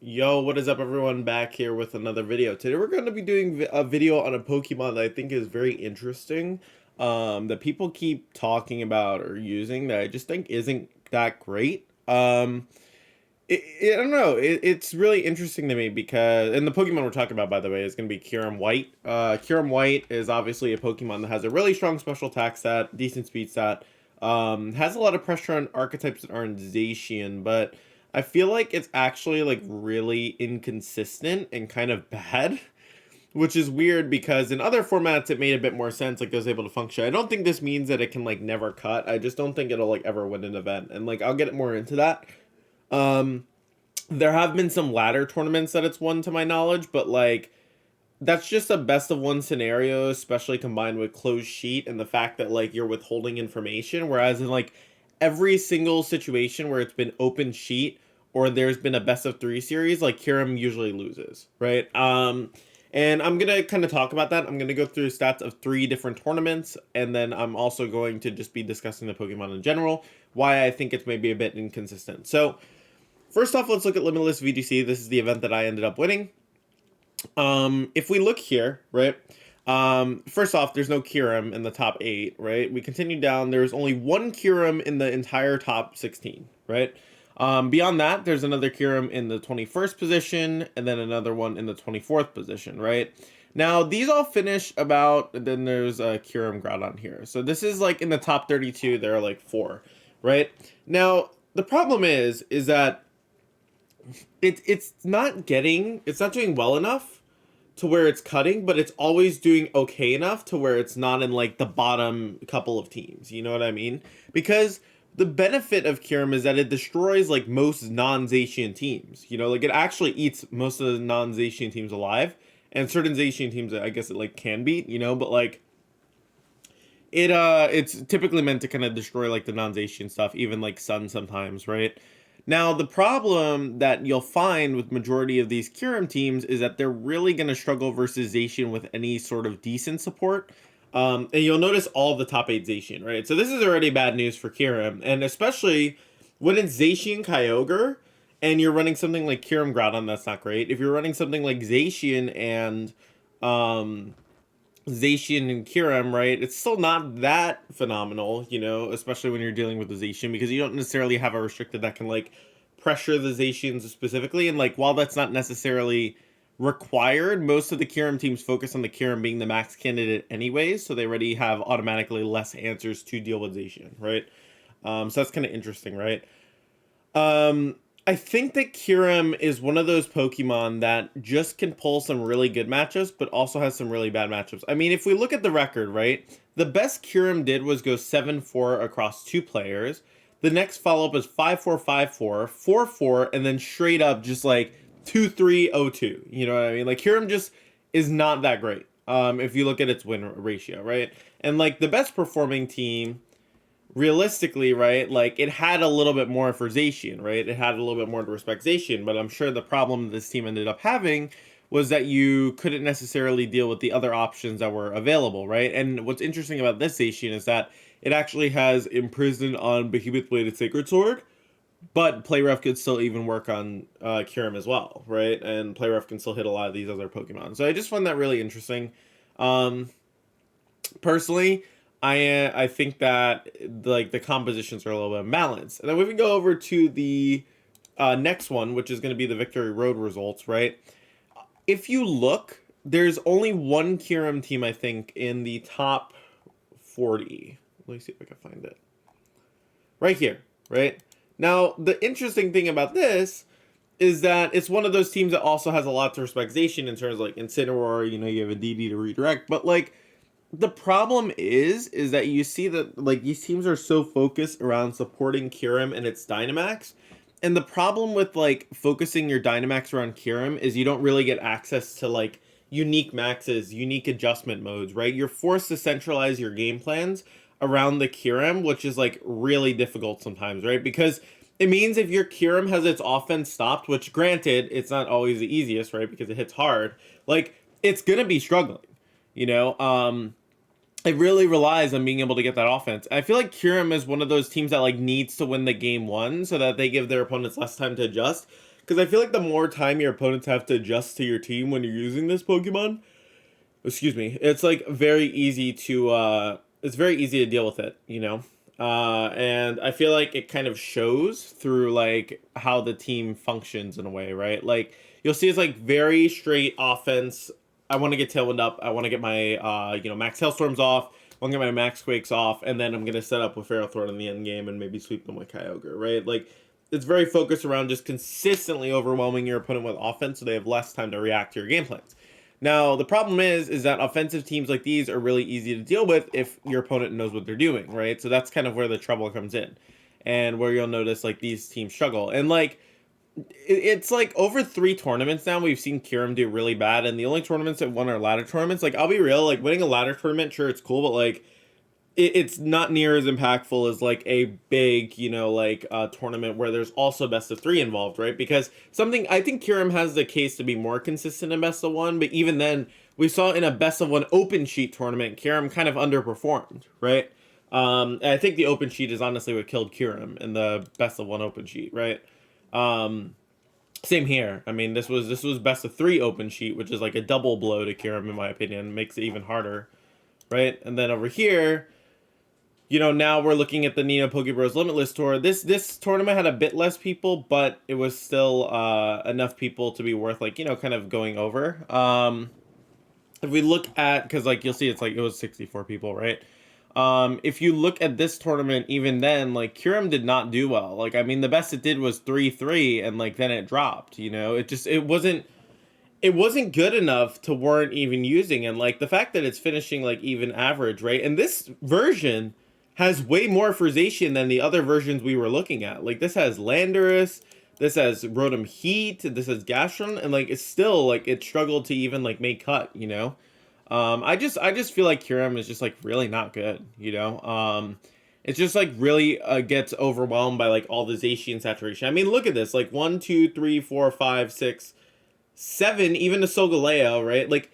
Yo, what is up everyone? Back here with another video. Today we're going to be doing a video on a Pokemon that I think is very interesting, that people keep talking about or using that I just think isn't that great. I don't know, it's really interesting to me because, and the Pokemon we're talking about, by the way, is going to be Kyurem-White. Kyurem-White is obviously a Pokemon that has a really strong special attack stat, decent speed stat, has a lot of pressure on archetypes that aren't Zacian, but I feel like it's actually like really inconsistent and kind of bad, which is weird because in other formats it made a bit more sense, like it was able to function. I don't think this means that it can like never cut. I just don't think it'll like ever win an event, and like I'll get more into that. Um, there have been some ladder tournaments that it's won to my knowledge, but like that's just a best of one scenario, especially combined with closed sheet and the fact that like you're withholding information. Whereas in like every single situation where it's been open sheet or there's been a best of three series, like Kyurem usually loses, right? And I'm gonna kind of talk about that. I'm gonna go through stats of 3 different tournaments, and then I'm also going to just be discussing the Pokemon in general, why I think it's maybe a bit inconsistent. So first off, let's look at Limitless VGC. This is the event that I ended up winning. If we look here, right, first off, there's no Kyurem in the top 8, right? We continue down, there's only one Kyurem in the entire top 16, right? Beyond that, there's another Kyurem in the 21st position, and then another one in the 24th position, right? Now, these all finish about, and then there's a Kyurem Groudon here. So this is like in the top 32, there are like 4, right? Now, the problem is that it's not doing well enough to where it's cutting, but it's always doing okay enough to where it's not in like the bottom couple of teams. You know what I mean? Because the benefit of Kyurem is that it destroys like most non-Zacian teams. You know, like it actually eats most of the non-Zacian teams alive, and certain Zacian teams I guess it like can beat. You know, but like it's typically meant to kind of destroy like the non-Zacian stuff, even like Sun sometimes, right? Now, the problem that you'll find with majority of these Kyurem teams is that they're really going to struggle versus Zacian with any sort of decent support. And you'll notice all the top 8 Zacian, right? So this is already bad news for Kyurem, and especially when it's Zacian Kyogre and you're running something like Kyurem Groudon, that's not great. If you're running something like Zacian and Zacian and Kyurem, right, it's still not that phenomenal, you know, especially when you're dealing with the Zacian, because you don't necessarily have a restricted that can like pressure the Zacians specifically. And like while that's not necessarily required, most of the Kyurem teams focus on the Kyurem being the max candidate anyways, so they already have automatically less answers to deal with Zacian, right? So that's kind of interesting, right? I think that Kyurem is one of those Pokemon that just can pull some really good matchups, but also has some really bad matchups. I mean, if we look at the record, right, the best Kyurem did was go 7-4 across 2 players. The next follow-up is 5-4, 5-4, 4-4, and then straight up just like 2-3, 0-2. You know what I mean? Like Kyurem just is not that great. If you look at its win ratio, right? And like the best performing team, realistically, right, like it had a little bit more for Zacian, right? It had a little bit more to respect Zacian, but I'm sure the problem this team ended up having was that you couldn't necessarily deal with the other options that were available, right? And what's interesting about this Zacian is that it actually has Imprisoned on Behemoth Bladed Sacred Sword, but Playref could still even work on Kyurem as well, right? And Playref can still hit a lot of these other Pokemon. So I just find that really interesting. Personally, I think that like the compositions are a little bit imbalanced. And then we can go over to the next one, which is going to be the Victory Road results, right? If you look, there's only one Kyurem team, I think, in the top 40. Let me see if I can find it. Right here, right? Now, the interesting thing about this is that it's one of those teams that also has a lot to respect Zacian in terms of like Incineroar, you know, you have a DD to redirect, but like the problem is that you see that like these teams are so focused around supporting Kyurem and its Dynamax, and the problem with like focusing your Dynamax around Kyurem is you don't really get access to like unique maxes, unique adjustment modes, right? You're forced to centralize your game plans around the Kyurem, which is like really difficult sometimes, right? Because it means if your Kyurem has its offense stopped, which granted it's not always the easiest, right? Because it hits hard, like it's gonna be struggling, you know. It really relies on being able to get that offense. I feel like Kyurem is one of those teams that like needs to win the game 1 so that they give their opponents less time to adjust. because I feel like the more time your opponents have to adjust to your team when you're using this Pokemon, excuse me, it's like very easy to it's very easy to deal with it, you know. And I feel like it kind of shows through like how the team functions in a way, right? Like you'll see it's like very straight offense. I want to get Tailwind up. I want to get my max Hailstorms off. I want to get my max Quakes off, and then I'm gonna set up with Ferrothorn in the end game and maybe sweep them with Kyogre, right? Like it's very focused around just consistently overwhelming your opponent with offense, so they have less time to react to your game plans. Now, the problem is that offensive teams like these are really easy to deal with if your opponent knows what they're doing, right? So that's kind of where the trouble comes in, and where you'll notice like these teams struggle. And like it's like over 3 tournaments now we've seen Kyurem do really bad, and the only tournaments that won are ladder tournaments. Like I'll be real, like winning a ladder tournament, sure it's cool, but like it's not near as impactful as like a big, tournament where there's also best of 3 involved, right? Because something I think Kyurem has the case to be more consistent in best of 1, but even then we saw in a best of 1 open sheet tournament, Kyurem kind of underperformed, right? I think the open sheet is honestly what killed Kyurem in the best of 1 open sheet, right? Same here. I mean, this was best of 3 open sheet, which is like a double blow to Kyurem in my opinion, makes it even harder, right? And then over here, now we're looking at the Nina Pokebros Limitless Tour. This tournament had a bit less people, but it was still enough people to be worth kind of going over. If we look at, because like you'll see, it's like it was 64 people, right? If you look at this tournament, even then, like Kyurem did not do well. Like I mean, the best it did was 3-3, and like then it dropped. It wasn't good enough to warrant even using. And like the fact that it's finishing like even average, right? And this version has way more Frization than the other versions we were looking at. Like this has Landorus, this has Rotom Heat, this has Gastron, and like it's still like it struggled to even like make cut, I just feel like Kyurem is just like really not good, it's just like really gets overwhelmed by like all the Zacian saturation. I mean, look at this, like 1, 2, 3, 4, 5, 6, 7, even the Solgaleo, right? Like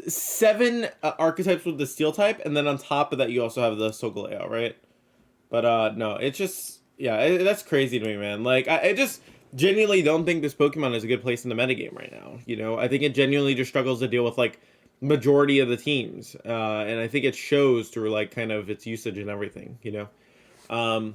7 archetypes with the steel type, and then on top of that you also have the Solgaleo, right? But no, it's just that's crazy to me, man. Like I just genuinely don't think this Pokemon is a good place in the metagame right now. I think it genuinely just struggles to deal with like majority of the teams, and I think it shows through like kind of its usage and everything. But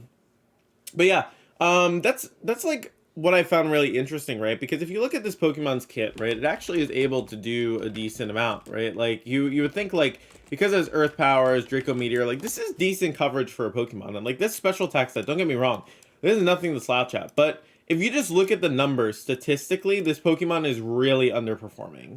yeah, that's like what I found really interesting, right? Because if you look at this Pokemon's kit, right, it actually is able to do a decent amount, right? Like you would think like because it has Earth Powers, Draco Meteor, like this is decent coverage for a Pokemon, and like this special attack set, don't get me wrong, this is nothing to slouch at, but if you just look at the numbers statistically, this Pokemon is really underperforming.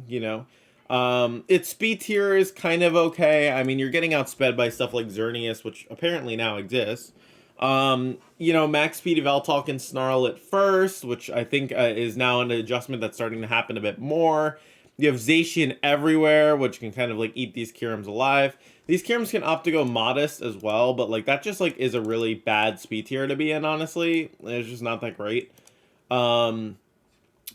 Its speed tier is kind of okay. I mean, you're getting outsped by stuff like Xerneas, which apparently now exists. Max speed of Altalk and Snarl at first, which I think is now an adjustment that's starting to happen a bit more. You have Zacian everywhere, which can kind of like eat these Kyurems alive. These Kyurems can opt to go modest as well, but like that just like is a really bad speed tier to be in, honestly. It's just not that great.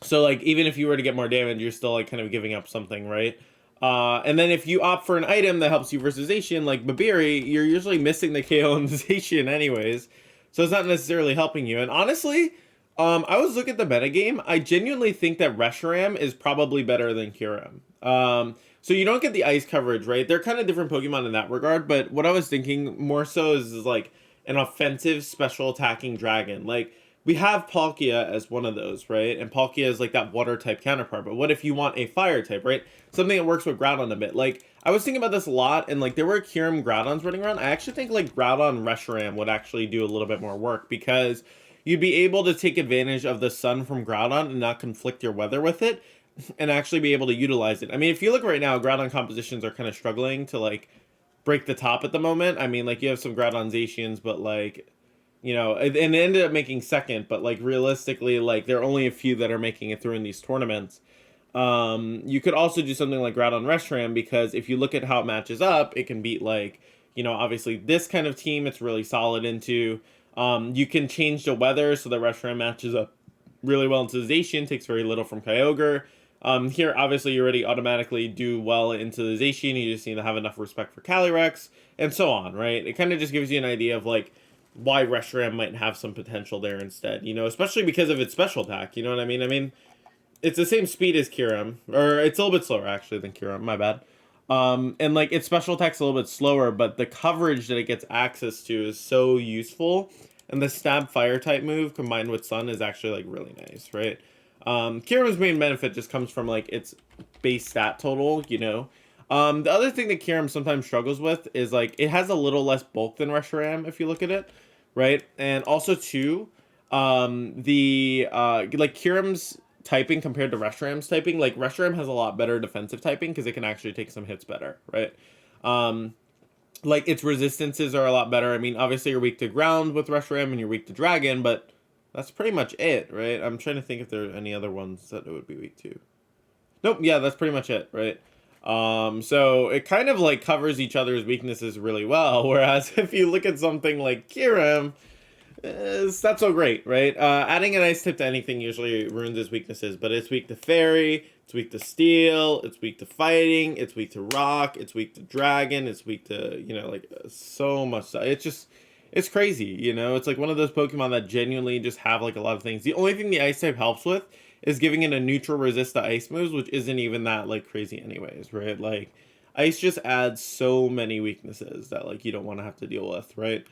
So like even if you were to get more damage, you're still like kind of giving up something, right? And then if you opt for an item that helps you versus Zacian, like Babiri, you're usually missing the KO on Zacian anyways, so it's not necessarily helping you. And honestly, I was looking at the metagame, I genuinely think that Reshiram is probably better than Kyurem. So you don't get the ice coverage, right? They're kind of different Pokemon in that regard, but what I was thinking more so is like an offensive special attacking dragon. Like, we have Palkia as one of those, right? And Palkia is like that water type counterpart. But what if you want a fire type, right? Something that works with Groudon a bit. Like, I was thinking about this a lot, and like there were Kyurem Groudons running around. I actually think like Groudon Reshiram would actually do a little bit more work, because you'd be able to take advantage of the sun from Groudon and not conflict your weather with it, and actually be able to utilize it. I mean, if you look right now, Groudon compositions are kind of struggling to like break the top at the moment. I mean, like you have some Groudon Zacians, but like, and it ended up making second, but like realistically, like there are only a few that are making it through in these tournaments. You could also do something like Groudon Reshiram, because if you look at how it matches up, it can beat like, obviously this kind of team it's really solid into. You can change the weather so that Reshiram matches up really well into Zacian, takes very little from Kyogre. Here, obviously, you already automatically do well into the Zacian, you just need to have enough respect for Calyrex, and so on, right? It kind of just gives you an idea of like, why Reshiram might have some potential there instead, you know, especially because of its special attack, you know what I mean? I mean, it's the same speed as Kyurem, or it's a little bit slower actually than Kyurem, my bad. And like its special attack's a little bit slower, but the coverage that it gets access to is so useful. And the stab fire type move combined with Sun is actually like really nice, right? Kyurem's main benefit just comes from like its base stat total, you know. The other thing that Kyurem sometimes struggles with is like it has a little less bulk than Reshiram if you look at it, right? And also too, the like Kyurem's typing compared to Reshiram's typing, like Reshiram has a lot better defensive typing because it can actually take some hits better, right? Like its resistances are a lot better. I mean, obviously you're weak to ground with Reshiram and you're weak to dragon, but that's pretty much it, right? I'm trying to think if there are any other ones that it would be weak to. Nope, yeah, that's pretty much it, right? So it kind of like covers each other's weaknesses really well. Whereas if you look at something like Kyurem, it's not so great, right? Adding an ice type to anything usually ruins its weaknesses, but it's weak to fairy, it's weak to steel, it's weak to fighting, it's weak to rock, it's weak to dragon, it's weak to, you know, like so much stuff. It's just, it's crazy, you know? It's like one of those Pokemon that genuinely just have like a lot of things. The only thing the ice type helps with is giving it a neutral resist to ice moves, which isn't even that like crazy anyways, right? Like ice just adds so many weaknesses that like you don't want to have to deal with, right?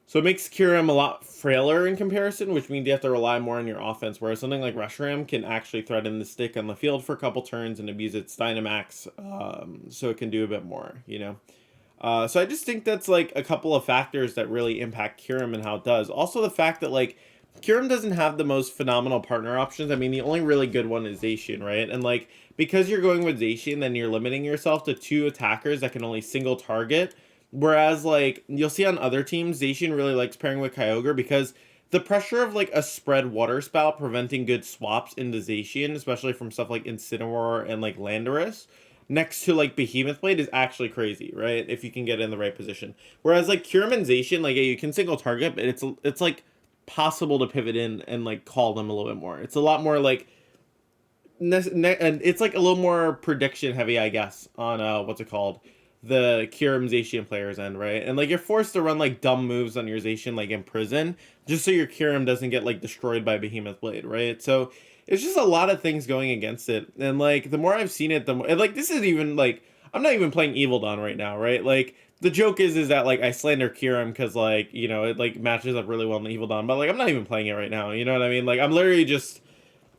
So it makes Kyurem a lot frailer in comparison, which means you have to rely more on your offense, whereas something like Reshiram can actually threaten the stick on the field for a couple turns and abuse its Dynamax, so it can do a bit more, you know? So I just think that's like a couple of factors that really impact Kyurem and how it does. Also the fact that like Kyurem doesn't have the most phenomenal partner options. I mean, the only really good one is Zacian, right? And like, because you're going with Zacian, then you're limiting yourself to 2 attackers that can only single target. Whereas, like, you'll see on other teams, Zacian really likes pairing with Kyogre because the pressure of, like, a spread water spout preventing good swaps into Zacian, especially from stuff like Incineroar and, like, Landorus, next to, like, Behemoth Blade is actually crazy, right? If you can get in the right position. Whereas, like, Kyurem and Zacian, like, yeah, you can single target, but it's like, possible to pivot in and, like, call them a little bit more. It's a lot more, like, and it's, like, a little more prediction heavy, I guess, on, what's it called? The Kyurem Zacian players end, right? And like you're forced to run like dumb moves on your Zacian like in prison, just so your Kyurem doesn't get like destroyed by Behemoth Blade, right? So it's just a lot of things going against it. And like the more I've seen it, the more like this is even like I'm not even playing Evil Dawn right now, right? Like the joke is that like I slander Kyurem because like, you know, it like matches up really well in Evil Dawn, but like I'm not even playing it right now, you know what I mean? Like I'm literally just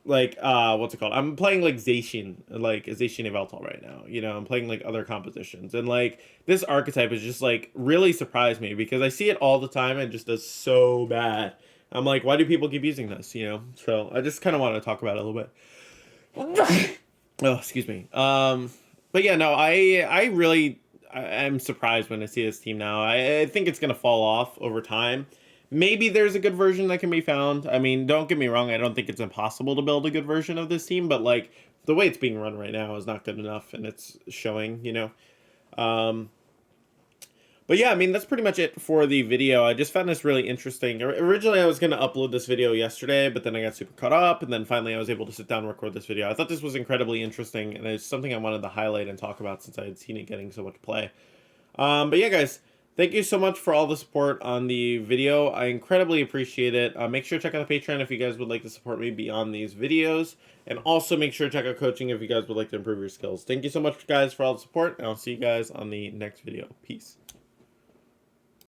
like what's it called, I'm playing like Zacian, like Zacian Yveltal right now, you know. I'm playing like other compositions, and like this archetype is just like really surprised me because I see it all the time and it just does so bad. I'm like, why do people keep using this, you know? So I just kind of want to talk about it a little bit. Oh, excuse me. But yeah, no, I'm surprised when I see this team now. I think it's gonna fall off over time. Maybe there's a good version that can be found. I mean, don't get me wrong, I don't think it's impossible to build a good version of this team, but like the way it's being run right now is not good enough, and it's showing, you know. Um, but yeah, I mean, that's pretty much it for the video. I just found this really interesting. Originally, I was going to upload this video yesterday, but then I got super caught up, and then finally I was able to sit down and record this video. I thought this was incredibly interesting, and it's something I wanted to highlight and talk about since I had seen it getting so much play. But yeah, guys, thank you so much for all the support on the video. I incredibly appreciate it. Make sure to check out the Patreon if you guys would like to support me beyond these videos. And also make sure to check out coaching if you guys would like to improve your skills. Thank you so much, guys, for all the support, and I'll see you guys on the next video. Peace.